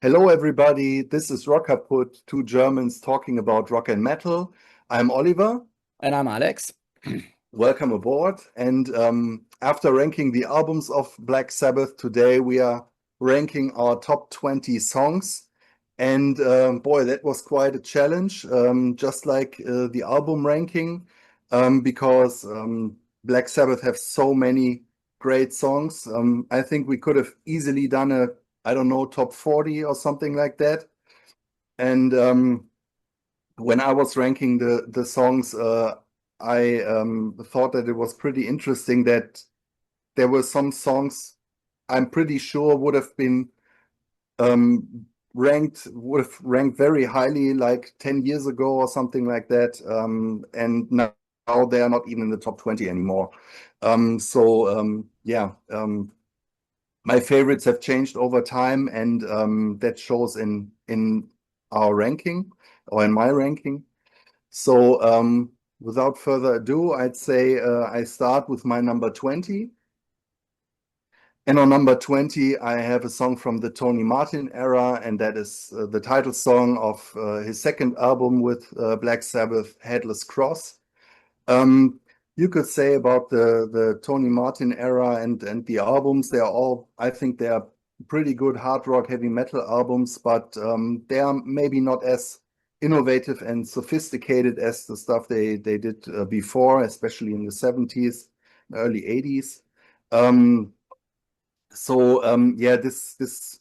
Hello, everybody. This is Rock Kaput, two Germans talking about rock and metal. I'm Oliver. And I'm Alex. Welcome aboard. And after ranking the albums of Black Sabbath today, we are ranking our top 20 songs. And boy, that was quite a challenge, just like the album ranking, because Black Sabbath have so many great songs. I think we could have easily done I don't know, top 40 or something like that. And when I was ranking the songs, I thought that it was pretty interesting that there were some songs I'm pretty sure would have been ranked very highly like 10 years ago or something like that. And now they are not even in the top 20 anymore. Yeah. My favorites have changed over time, and that shows in our ranking or in my ranking. So without further ado, I'd say I start with my number 20. And on number 20, I have a song from the Tony Martin era, and that is the title song of his second album with Black Sabbath, Headless Cross. You could say about the Tony Martin era and the albums, I think they are pretty good hard rock, heavy metal albums, but they are maybe not as innovative and sophisticated as the stuff they did before, especially in the 70s, early 80s. Yeah, this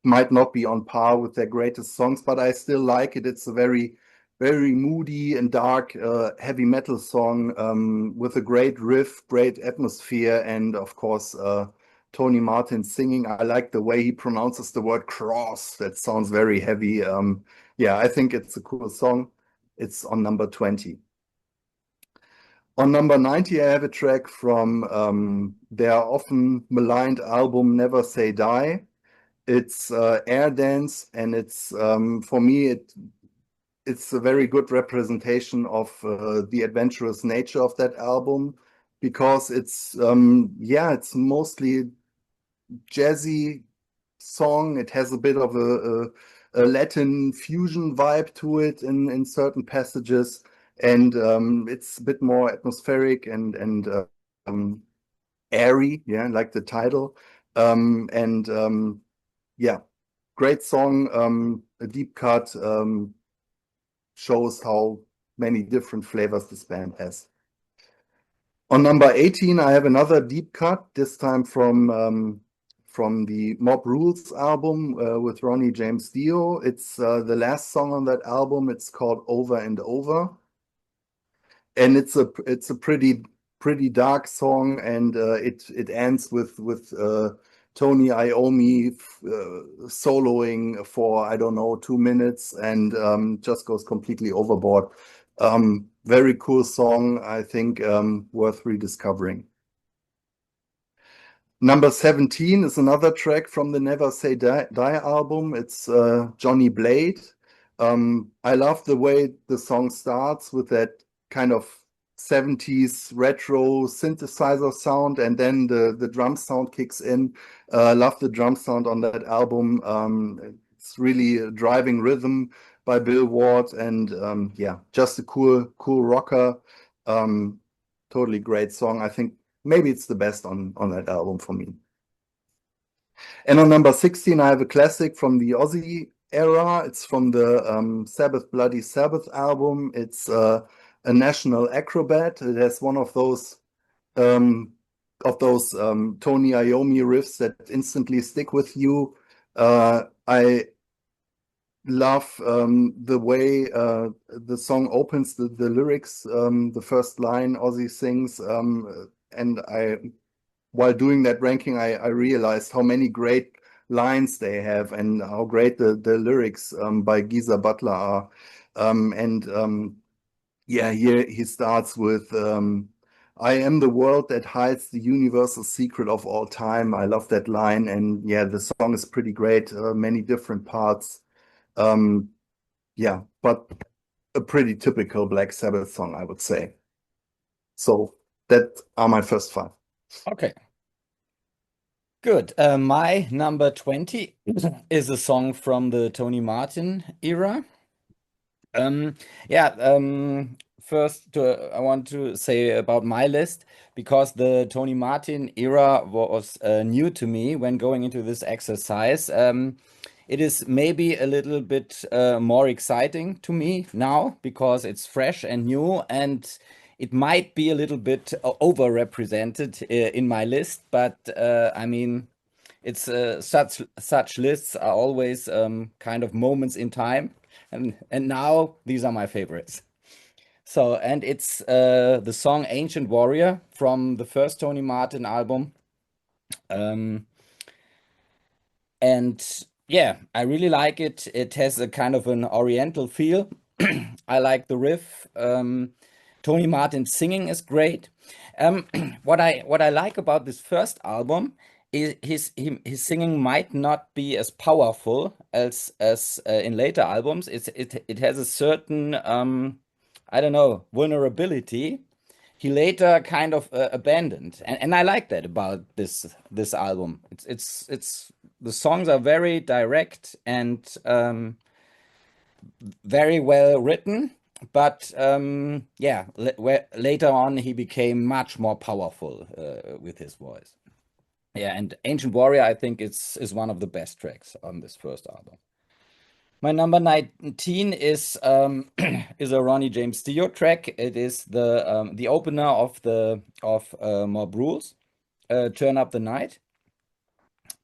might not be on par with their greatest songs, but I still like it. It's a very moody and dark heavy metal song with a great riff, great atmosphere, and of course Tony Martin singing. I like the way he pronounces the word cross. That sounds very heavy. Yeah, I think it's a cool song. It's on number 20. On number 90, I have a track from their often maligned album Never Say Die. It's Air Dance, and it's for me it's a very good representation of the adventurous nature of that album, because it's it's mostly jazzy song. It has a bit of a Latin fusion vibe to it in certain passages, and it's a bit more atmospheric and airy, yeah, like the title. Yeah, great song, a deep cut, shows how many different flavors this band has. On number 18, I have another deep cut, this time from the Mob Rules album with Ronnie James Dio. It's the last song on that album. It's called Over and Over. And it's a pretty dark song, and it ends with Tony Iommi soloing for, I don't know, 2 minutes, and just goes completely overboard. Very cool song, I think, worth rediscovering. Number 17 is another track from the Never Say Die album. It's Johnny Blade. I love the way the song starts with that kind of 70s retro synthesizer sound, and then the drum sound kicks in. Love the drum sound on that album. It's really a driving rhythm by Bill Ward, and yeah, just a cool rocker. Totally great song. I think maybe it's the best on that album for me. And on number 16, I have a classic from the Ozzy era. It's from the Sabbath Bloody Sabbath album. It's a National Acrobat. It has one of those Tony Iommi riffs that instantly stick with you. I love the way the song opens, the lyrics, the first line Ozzy sings, and while doing that ranking, I realized how many great lines they have and how great the lyrics by Geezer Butler are. Yeah, here he starts with I am the world that hides the universal secret of all time. I love that line, and yeah, the song is pretty great, many different parts. Yeah, but a pretty typical Black Sabbath song, I would say. So that are my first 5. Okay. Good. My number 20 is a song from the Tony Martin era. Um, yeah, first I want to say about my list because the Tony Martin era was new to me when going into this exercise. It is maybe a little bit more exciting to me now because it's fresh and new, and it might be a little bit overrepresented in my list, but I mean, it's such lists are always kind of moments in time, and now these are my favorites. So, and it's the song "Ancient Warrior" from the first Tony Martin album. Um, and yeah, I really like it. It has a kind of an oriental feel. I like the riff. Tony Martin's singing is great. Um, what I like about this first album is his singing might not be as powerful as in later albums. It has a certain I don't know, vulnerability he later kind of abandoned, and I like that about this album. It's the songs are very direct and very well written, but yeah, later on he became much more powerful with his voice. Yeah, and Ancient Warrior I think is one of the best tracks on this first album. My number 19 is is a Ronnie James Dio track. It is the opener of More Rules, Turn Up the Night.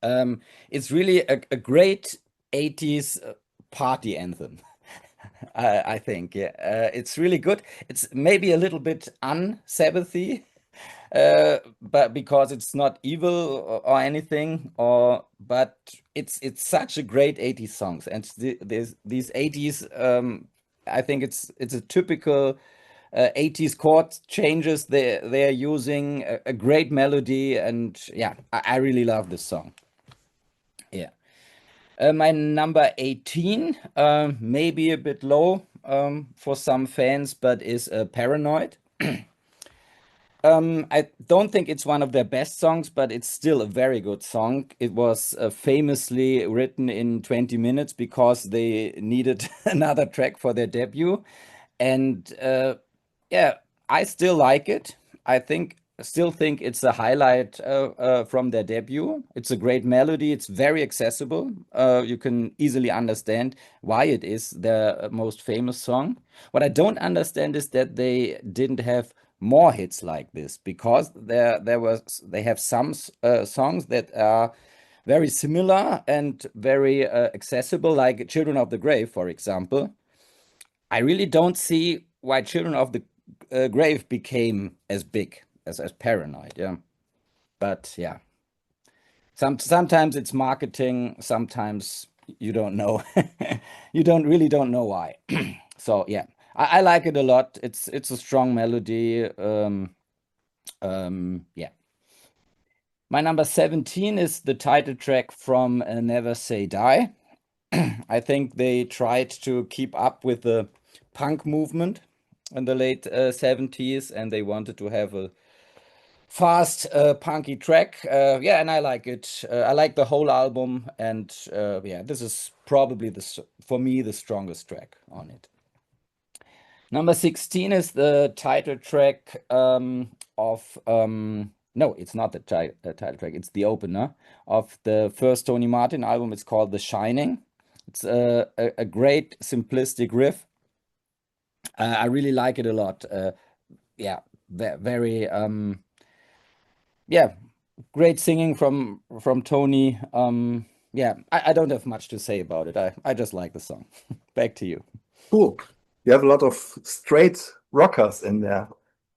It's really a great 80s party anthem. I think, yeah, it's really good. It's maybe a little bit un-Sabbathy, but because it's not evil or anything, or but it's such a great 80s songs, and these 80s, I think it's a typical 80s chord changes they're using a great melody, and yeah, I really love this song. Yeah. My number 18, maybe a bit low for some fans, but is Paranoid. I don't think it's one of their best songs, but it's still a very good song. It was famously written in 20 minutes because they needed another track for their debut. And yeah, I still like it. Still think it's a highlight from their debut. It's a great melody. It's very accessible. You can easily understand why it is their most famous song. What I don't understand is that they didn't have more hits like this because they have some songs that are very similar and very accessible, like Children of the Grave, for example. I really don't see why Children of the Grave became as big as Paranoid. Yeah, but yeah, sometimes it's marketing. Sometimes you don't know. You don't know why. So yeah, I like it a lot. It's a strong melody. Yeah. My number 17 is the title track from Never Say Die. I think they tried to keep up with the punk movement in the late 70s, and they wanted to have a fast, punky track. Yeah, and I like it. I like the whole album, and yeah, this is probably for me the strongest track on it. Number 16 is the title track of no, it's not the title track, it's the opener of the first Tony Martin album. It's called The Shining. It's a great simplistic riff. I really like it a lot. Yeah, very yeah, great singing from Tony. Yeah, I don't have much to say about it. I just like the song. Back to you. Cool. You have a lot of straight rockers in there.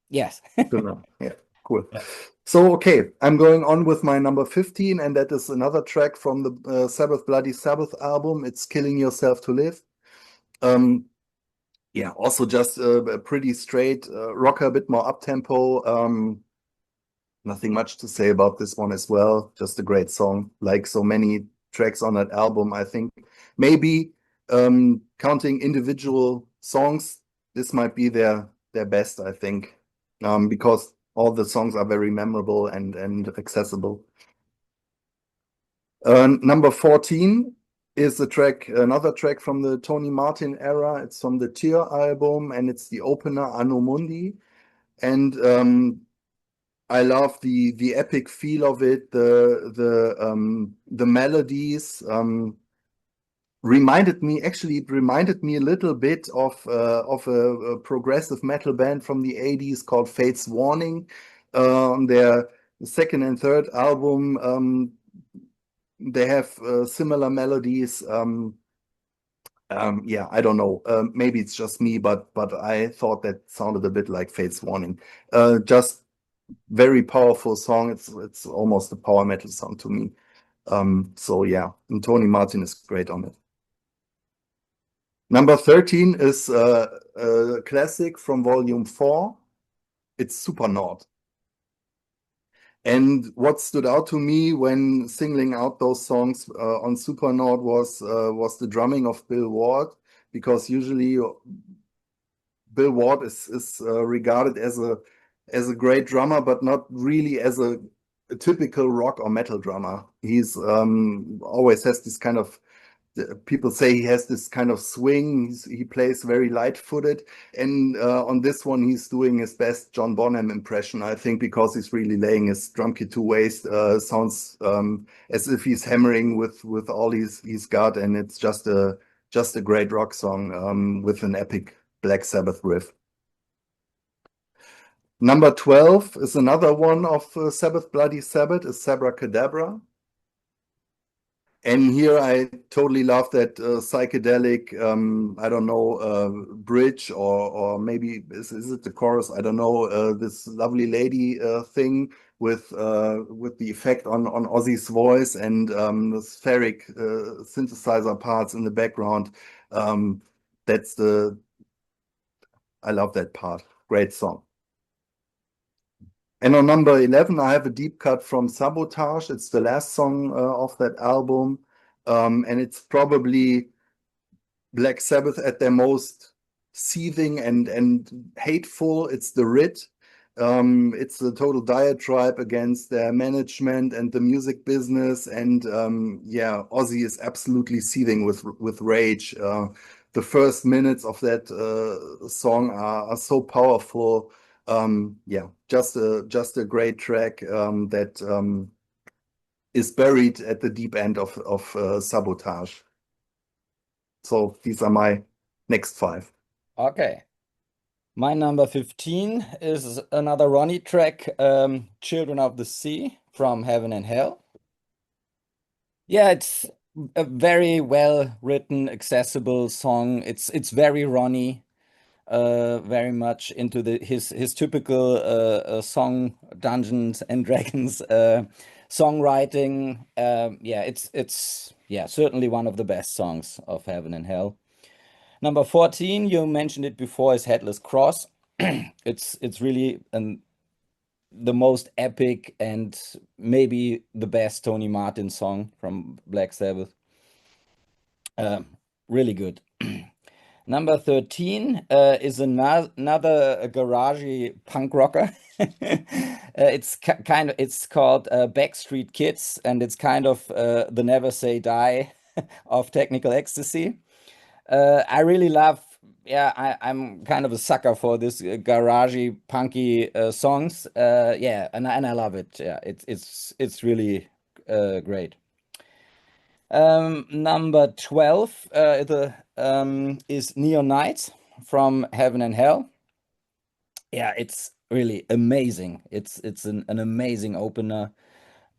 Yes. Good enough. Yeah, cool. Yeah. So, okay, I'm going on with my number 15, and that is another track from the Sabbath Bloody Sabbath album. It's Killing Yourself to Live. Um, yeah, also just a pretty straight rocker, a bit more up-tempo. Nothing much to say about this one as well. Just a great song, like so many tracks on that album, I think. Maybe counting individual songs, this might be their best, I think, because all the songs are very memorable and accessible. Number 14 is another track from the Tony Martin era. It's from the Tear album, and it's the opener Anno Mundi. And I love the epic feel of it. The melodies it reminded me a little bit of a progressive metal band from the 80s called Fate's Warning. On their second and third album, they have similar melodies. Yeah, I don't know. Maybe it's just me, but I thought that sounded a bit like Fate's Warning. Just very powerful song. It's almost a power metal song to me. So yeah, and Tony Martin is great on it. Number 13 is a classic from Volume 4. It's Supernaut. And what stood out to me when singling out those songs on Supernaut was the drumming of Bill Ward, because usually Bill Ward is regarded as a great drummer, but not really as a typical rock or metal drummer. He's always has this kind of people say he has this kind of swing. He plays very light-footed, and on this one, he's doing his best John Bonham impression, I think, because he's really laying his drum kit to waste. Sounds as if he's hammering with all he's got, and it's just a great rock song with an epic Black Sabbath riff. Number 12 is another one of Sabbath Bloody Sabbath, is Sabra Cadabra. And here I totally love that psychedelic, I don't know, bridge or maybe is it the chorus? I don't know. This lovely lady thing with the effect on Ozzy's voice and the spheric synthesizer parts in the background. That's I love that part. Great song. And on number 11, I have a deep cut from Sabotage. It's the last song of that album. And it's probably Black Sabbath at their most seething and hateful. It's the writ. It's a total diatribe against their management and the music business. And yeah, Ozzy is absolutely seething with rage. The first minutes of that song are so powerful. Yeah, just a great track that is buried at the deep end of Sabotage. So these are my next five. Okay. My number 15 is another Ronnie track, Children of the Sea from Heaven and Hell. Yeah, it's a very well written, accessible song. It's very Ronnie, very much into his typical song Dungeons and Dragons songwriting. Yeah, it's yeah, certainly one of the best songs of Heaven and Hell. Number 14, you mentioned it before, is Headless Cross. It's really the most epic and maybe the best Tony Martin song from Black Sabbath. Really good. Number 13 is another garagey punk rocker. It's called Backstreet Kids, and it's kind of the Never Say Die of Technical Ecstasy. I really love, yeah, I'm kind of a sucker for this garagey punky songs. Yeah, and I love it. Yeah, it's really great. Number 12 is Neon Night from Heaven and Hell. Yeah, it's really amazing. It's an amazing opener.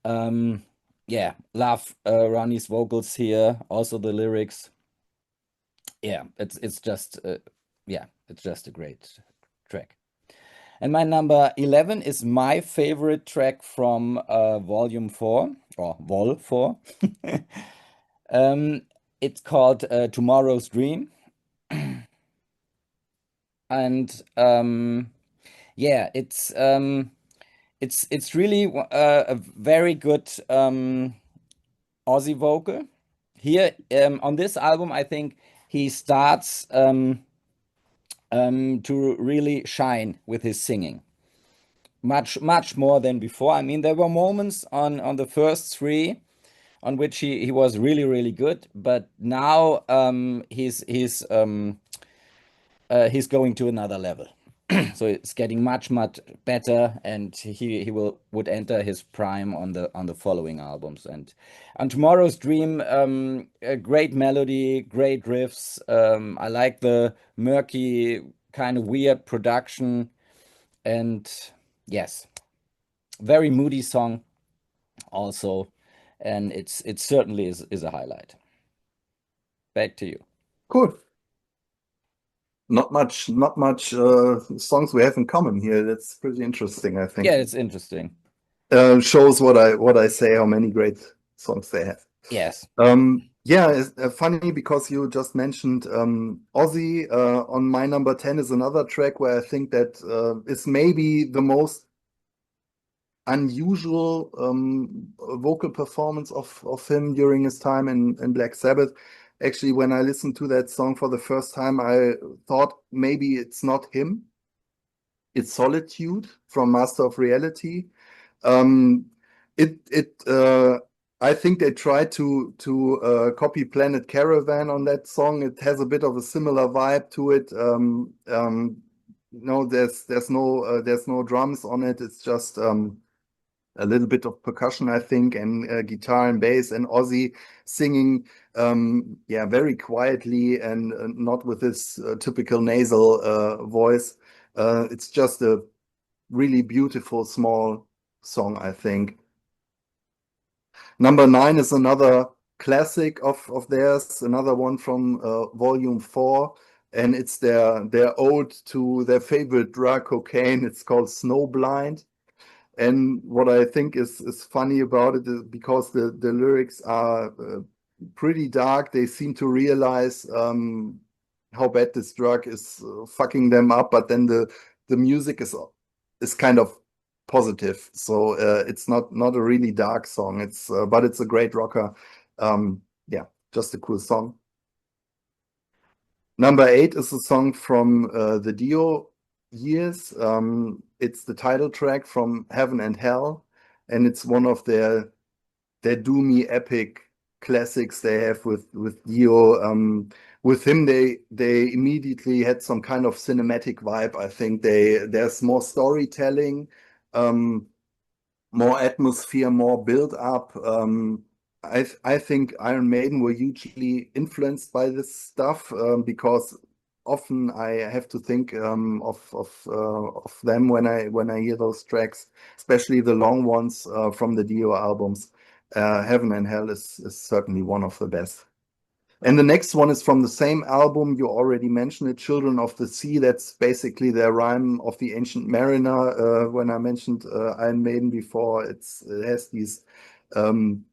Um, yeah, love Ronnie's vocals here, also the lyrics. Yeah, it's just yeah, it's just a great track. And my number 11 is my favorite track from Volume 4 or Vol 4. Um, it's called Tomorrow's Dream. And yeah, it's really a very good Ozzy vocal. Here on this album, I think he starts to really shine with his singing. Much more than before. I mean, there were moments on the first three on which he was really, really good. But now he's going to another level. So it's getting much, much better, and he would enter his prime on the following albums. And on Tomorrow's Dream, a great melody, great riffs. I like the murky, kind of weird production, and yes, very moody song also, and it certainly is a highlight. Back to you. Cool. Not much songs we have in common here. That's pretty interesting, I Yeah, think. it's interesting. Shows what I say, how many great songs they have. Yes. Yeah, it's funny because you just mentioned Ozzy. On my number 10 is another track where I think that is maybe the most unusual vocal performance of him during his time in Black Sabbath. Actually, when I listened to that song for the first time, I thought maybe it's not him. It's Solitude from Master of Reality. Um, I think they tried to copy Planet Caravan on that song. It has a bit of a similar vibe to it. No, there's no drums on it. It's just a little bit of percussion, I think, and guitar and bass, and Ozzy singing, yeah, very quietly and not with this typical nasal voice. It's just a really beautiful small song, I think. Number 9 is another classic of theirs, another one from Volume 4, and it's their ode to their favorite drug, cocaine. It's called Snowblind. And what I think is funny about it is because the lyrics are pretty dark. They seem to realize how bad this drug is fucking them up, but then the music is kind of positive. So it's not a really dark song. It's but it's a great rocker. Yeah, just a cool song. Number 8 is a song from the Dio years. It's the title track from Heaven and Hell, and it's one of their doomy epic classics they have with Dio. With him, they immediately had some kind of cinematic vibe. I think there's more storytelling, um, more atmosphere, more build up. I think Iron Maiden were hugely influenced by this stuff because often I have to think of them when I hear those tracks, especially the long ones from the Dio albums. Heaven and Hell is certainly one of the best. And the next one is from the same album. You already mentioned it, Children of the Sea. That's basically their rhyme of the Ancient Mariner. When I mentioned Iron Maiden before, it has um,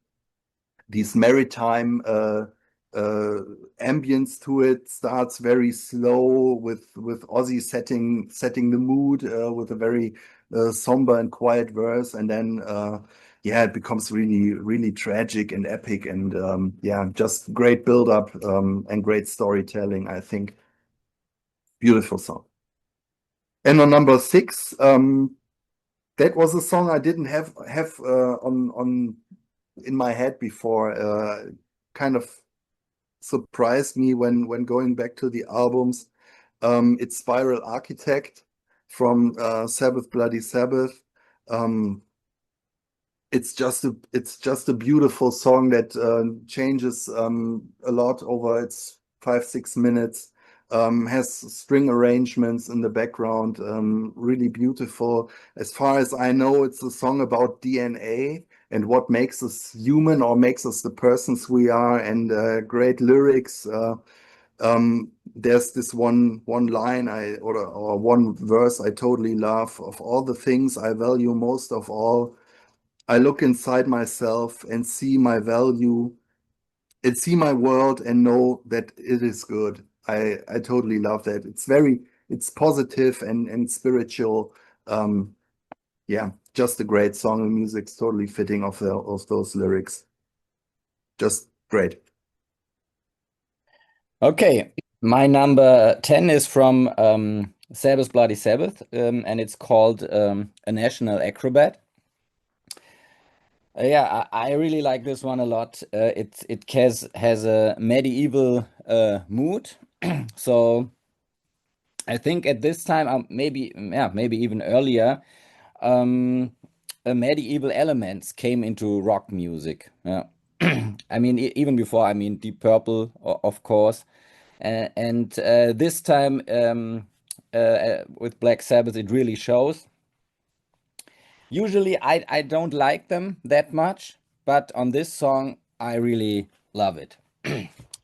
these maritime ambience to it. Starts very slow with Ozzy setting the mood with a very somber and quiet verse, and then yeah, it becomes really tragic and epic, and yeah, just great build up and great storytelling. I think beautiful song. And on number 6, that was a song I didn't have on in my head before. Kind of surprised me when going back to the albums. It's Spiral Architect from Sabbath Bloody Sabbath. Um, it's just a beautiful song that changes a lot over its 5-6 minutes. Has string arrangements in the background, really beautiful. As far as I know, it's a song about DNA and what makes us human or makes us the persons we are, and great lyrics. There's this one line or one verse I totally love. Of all the things I value most of all, I look inside myself and see my value and see my world and know that it is good. I totally love that. It's positive and spiritual. Um, yeah, just a great song. The music's totally fitting of those lyrics. Just great. Okay, my number 10 is from Sabbath Bloody Sabbath, and it's called A National Acrobat. Yeah, I really like this one a lot. It has a medieval mood. So I think at this time, maybe even earlier, um, medieval elements came into rock music. Yeah. I mean, even before, I mean, Deep Purple, of course. And this time, with Black Sabbath, it really shows. Usually, I don't like them that much, but on this song, I really love it.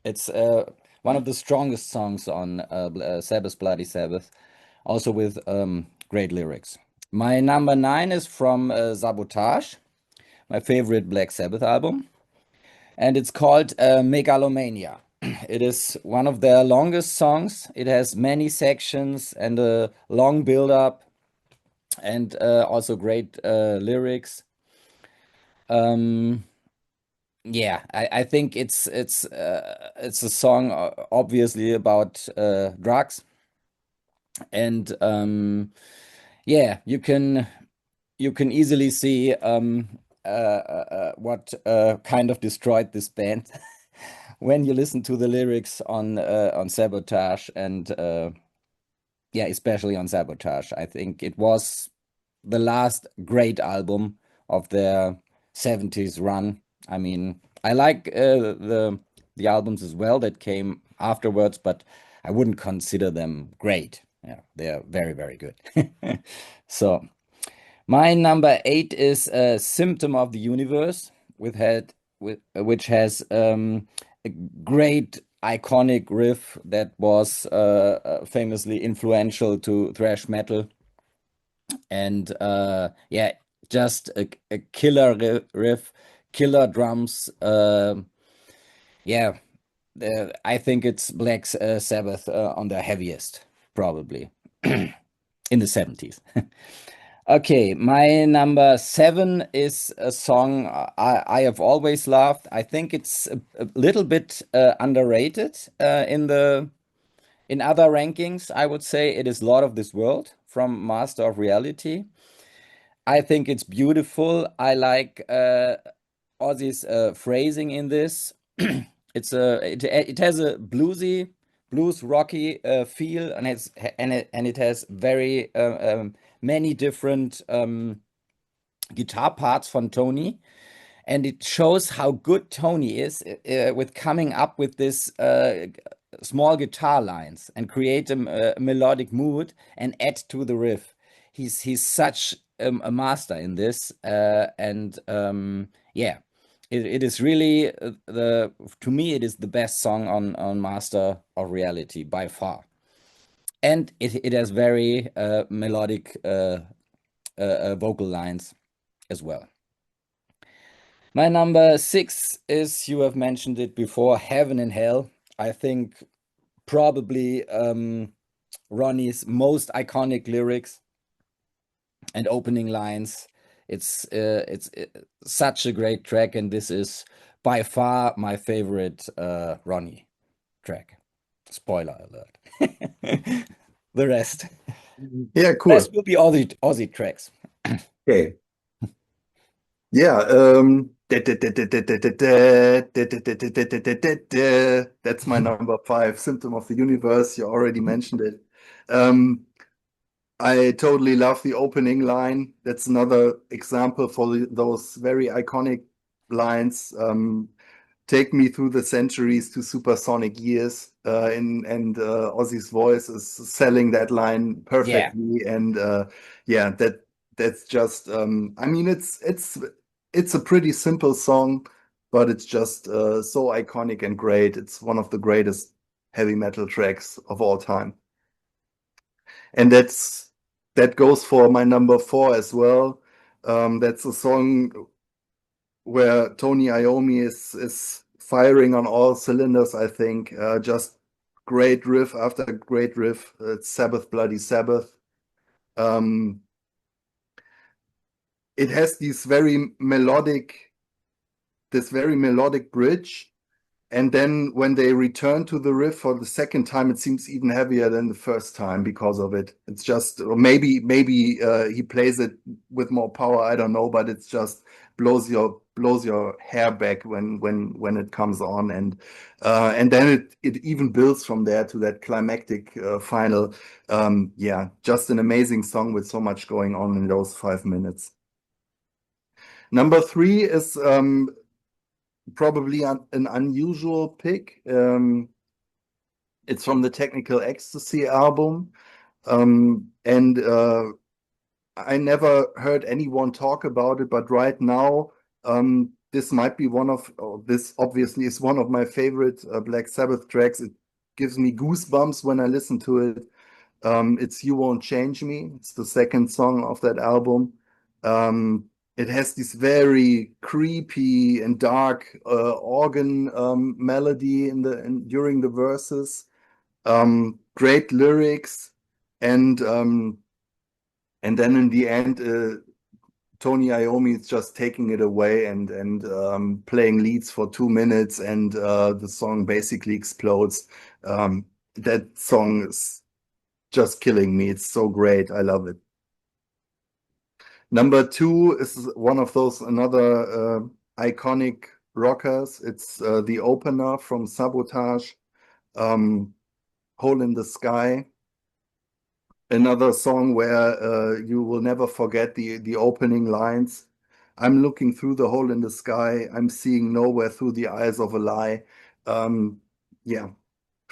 It's one of the strongest songs on Sabbath Bloody Sabbath, also with great lyrics. My number nine is from Sabotage, my favorite Black Sabbath album, and it's called Megalomania. It is one of their longest songs. It has many sections and a long build up, and also great lyrics. Um, yeah, I think it's a song obviously about drugs, and yeah, you can easily see what kind of destroyed this band when you listen to the lyrics on Sabotage, and yeah, especially on Sabotage. I think it was the last great album of their 70s run. I mean, I like the albums as well that came afterwards, but I wouldn't consider them great. Yeah, they're very, very good. So, my number eight is a Symptom of the Universe, which has a great iconic riff that was famously influential to thrash metal, and yeah, just a killer riff, killer drums. Yeah, I think it's Black Sabbath on their heaviest, probably in the 70s. Okay, my number seven is a song I have always loved. I think it's a little bit underrated in other rankings. I would say it is Lord of this World from Master of Reality. I think it's beautiful. I like Ozzy's phrasing in this. It has a blues rocky feel, and it has very many different guitar parts from Tony, and it shows how good Tony is with coming up with this small guitar lines and create a melodic mood and add to the riff. He's such a master in this, and yeah, it is really the to me it is the best song on Master of Reality by far, and it has very melodic vocal lines as well. My number six is, you have mentioned it before, Heaven and Hell. I think probably Ronnie's most iconic lyrics and opening lines. It's such a great track, and this is by far my favorite Ronnie track. Spoiler alert. The rest. Yeah, Rest cool. will be Aussie tracks. Okay. Yeah, that's my number five, Symptom of the Universe. You already mentioned it. Um, I totally love the opening line. That's another example for those very iconic lines. Take me through the centuries to supersonic years. And Ozzy's voice is selling that line Yeah. perfectly. And yeah, that's just. I mean, it's a pretty simple song, but it's just so iconic and great. It's one of the greatest heavy metal tracks of all time. And that goes for my number four as well. That's a song where Tony Iommi is firing on all cylinders, I think. Just great riff after great riff. It's Sabbath Bloody Sabbath. Um, it has this very melodic bridge, And then when they return to the riff for the second time, it seems even heavier than the first time because of it. It's just, or maybe he plays it with more power. I don't know, but it's just blows your hair back when it comes on, and then it even builds from there to that climactic final. Yeah, just an amazing song with so much going on in those 5 minutes. Number three is probably an unusual pick. It's from the Technical Ecstasy album. And I never heard anyone talk about it, but right now, this might be this obviously is one of my favorite Black Sabbath tracks. It gives me goosebumps when I listen to it. It's You Won't Change Me. It's the second song of that album. It has this very creepy and dark organ melody during the verses. Great lyrics, and then in the end, Tony Iommi is just taking it away and playing leads for 2 minutes, and the song basically explodes. That song is just killing me. It's so great. I love it. Number two is one of those another iconic rockers. It's the opener from Sabotage, Hole in the Sky. Another song where you will never forget the opening lines. I'm looking through the hole in the sky. I'm seeing nowhere through the eyes of a lie. Yeah,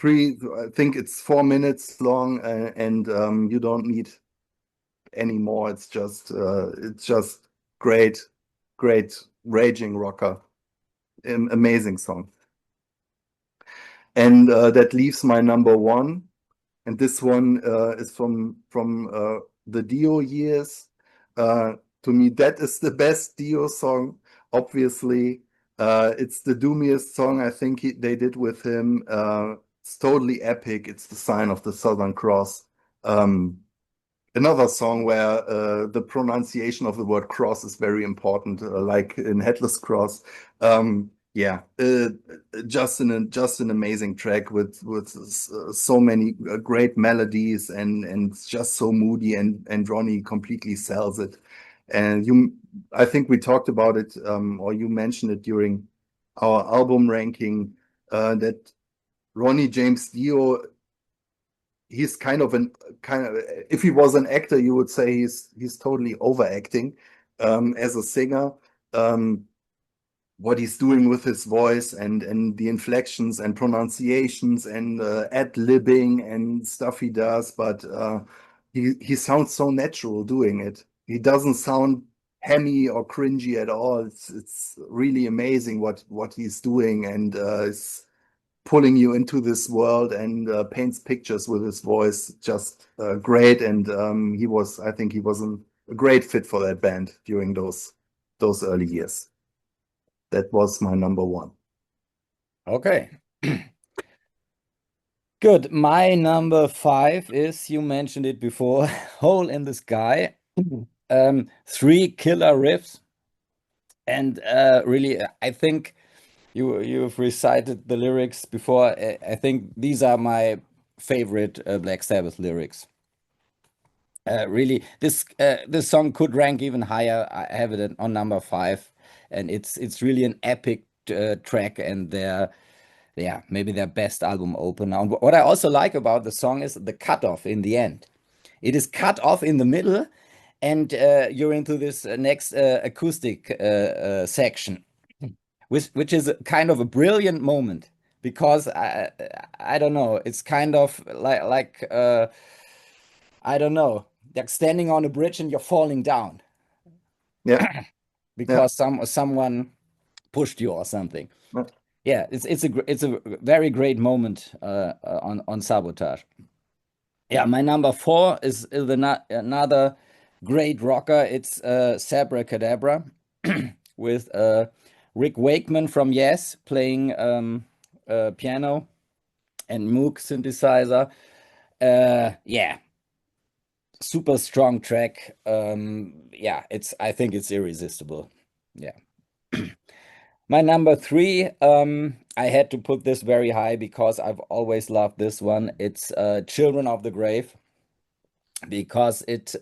I think it's 4 minutes long, and you don't need any more. It's just great, great raging rocker. An amazing song. And that leaves my number one. And this one is from the Dio years. To me, that is the best Dio song. Obviously, it's the doomiest song I think they did with him. It's totally epic. It's the Sign of the Southern Cross. Another song where the pronunciation of the word cross is very important, like in Headless Cross. Yeah, just an amazing track with so many great melodies, and it's just so moody, and Ronnie completely sells it. And I think we talked about it, or you mentioned it during our album ranking, that Ronnie James Dio, he's kind of, if he was an actor, you would say he's totally overacting as a singer. Um, what he's doing with his voice, and the inflections and pronunciations and ad-libbing and stuff he does, but he sounds so natural doing it. He doesn't sound hammy or cringy at all. It's really amazing what he's doing, and it's pulling you into this world, and paints pictures with his voice. Just great. And I think he was a great fit for that band during those early years. That was my number one. Okay. Good. My number five is, you mentioned it before, Hole in the Sky. Three killer riffs. And really, I think you've recited the lyrics before. I think these are my favorite Black Sabbath lyrics. Really, this song could rank even higher. I have it on number five, and it's really an epic track, and yeah, maybe their best album opener. And what I also like about the song is the cutoff in the end. It is cut off in the middle, and you're into this next acoustic section, which is kind of a brilliant moment, because I don't know, it's kind of like I don't know, like standing on a bridge and you're falling down Yeah, yeah, because someone pushed you or something. yeah. Yeah, it's a very great moment on Sabotage. Yeah, my number four is another great rocker. It's Sabra Cadabra with Rick Wakeman from Yes playing piano and Moog synthesizer. Yeah, super strong track. Yeah, I think it's irresistible. Yeah. My number three, I had to put this very high because I've always loved this one. It's Children of the Grave, because it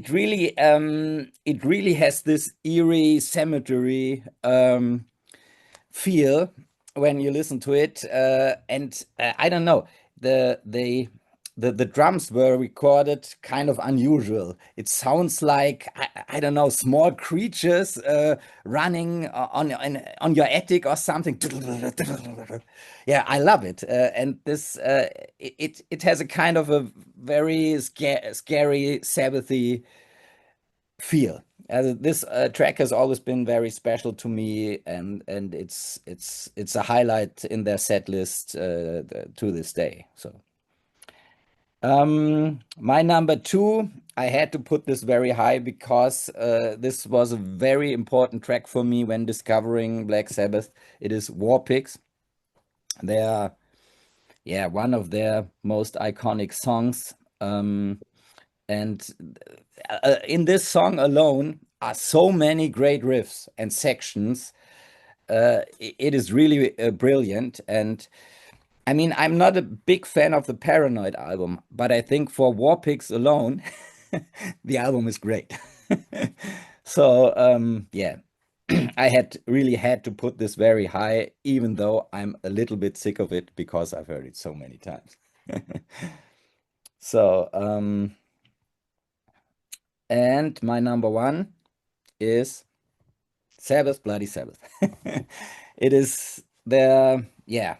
really has this eerie cemetery feel when you listen to it. And I don't know, the they the drums were recorded kind of unusual. It sounds like I don't know, small creatures running on your attic or something. Yeah, I love it. And this it has a kind of a very scary, Sabbathy feel. This track has always been very special to me, and it's a highlight in their set list to this day. So, my number two, I had to put this very high because this was a very important track for me when discovering Black Sabbath. It is War Pigs. They are, yeah, one of their most iconic songs. And in this song alone are so many great riffs and sections. It is really brilliant. And I mean, I'm not a big fan of the Paranoid album, but I think for War Pigs alone, the album is great. So, yeah, I had really had to put this very high, even though I'm a little bit sick of it because I've heard it so many times. So, and my number one is Sabbath, Bloody Sabbath. It is their, yeah,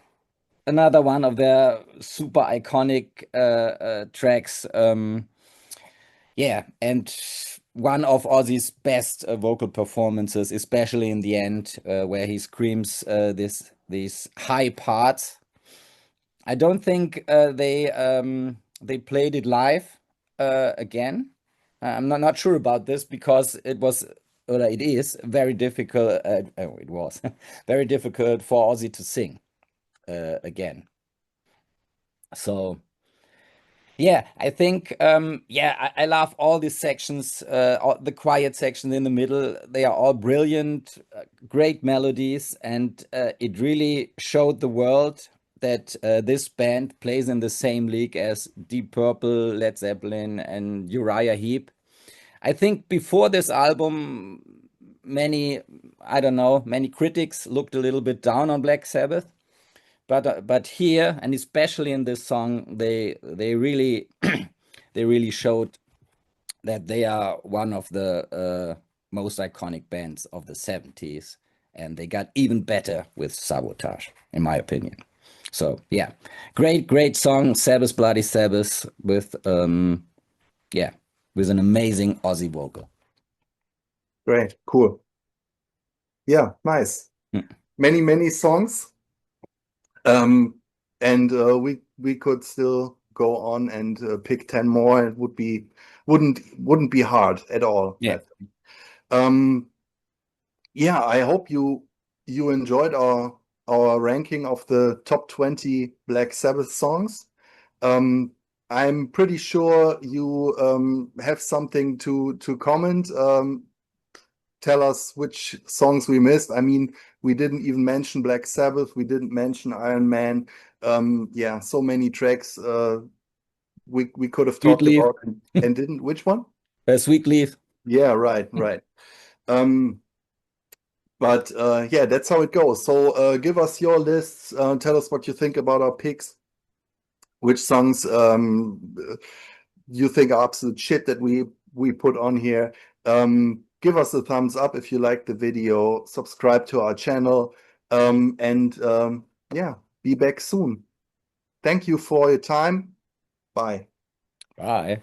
another one of their super iconic tracks. Yeah, and one of Ozzy's best vocal performances, especially in the end, where he screams these high parts. I don't think they played it live again. I'm not sure about this because it was, or it is very difficult. Oh, it was very difficult for Ozzy to sing again. So yeah, I think yeah, I love all these sections, all the quiet section in the middle. They are all brilliant, great melodies, and it really showed the world that this band plays in the same league as Deep Purple, Led Zeppelin, and Uriah Heep. I think before this album, many, I don't know, many critics looked a little bit down on Black Sabbath. But here, and especially in this song, they really they really showed that they are one of the most iconic bands of the 70s, and they got even better with Sabotage, in my opinion. So yeah, great song, Sabbath, Bloody Sabbath, with yeah, with an amazing Ozzy vocal. Great, cool. Yeah, nice. Mm. Many songs. Um, and we could still go on and pick 10 more. It wouldn't be hard at all. Yeah, Um, yeah, I hope you enjoyed our ranking of the top 20 Black Sabbath songs. Um, I'm pretty sure you have something to comment. Tell us which songs we missed. I mean, we didn't even mention Black Sabbath. We didn't mention Iron Man. Yeah, so many tracks we could have Sweet talked Leaf, about and didn't. Which one? Sweet Leaf. Yeah, right. Um, but yeah, that's how it goes. So give us your lists. Tell us what you think about our picks. Which songs you think are absolute shit that we put on here. Give us a thumbs up if you like the video. Subscribe to our channel. And yeah, be back soon. Thank you for your time. Bye. Bye.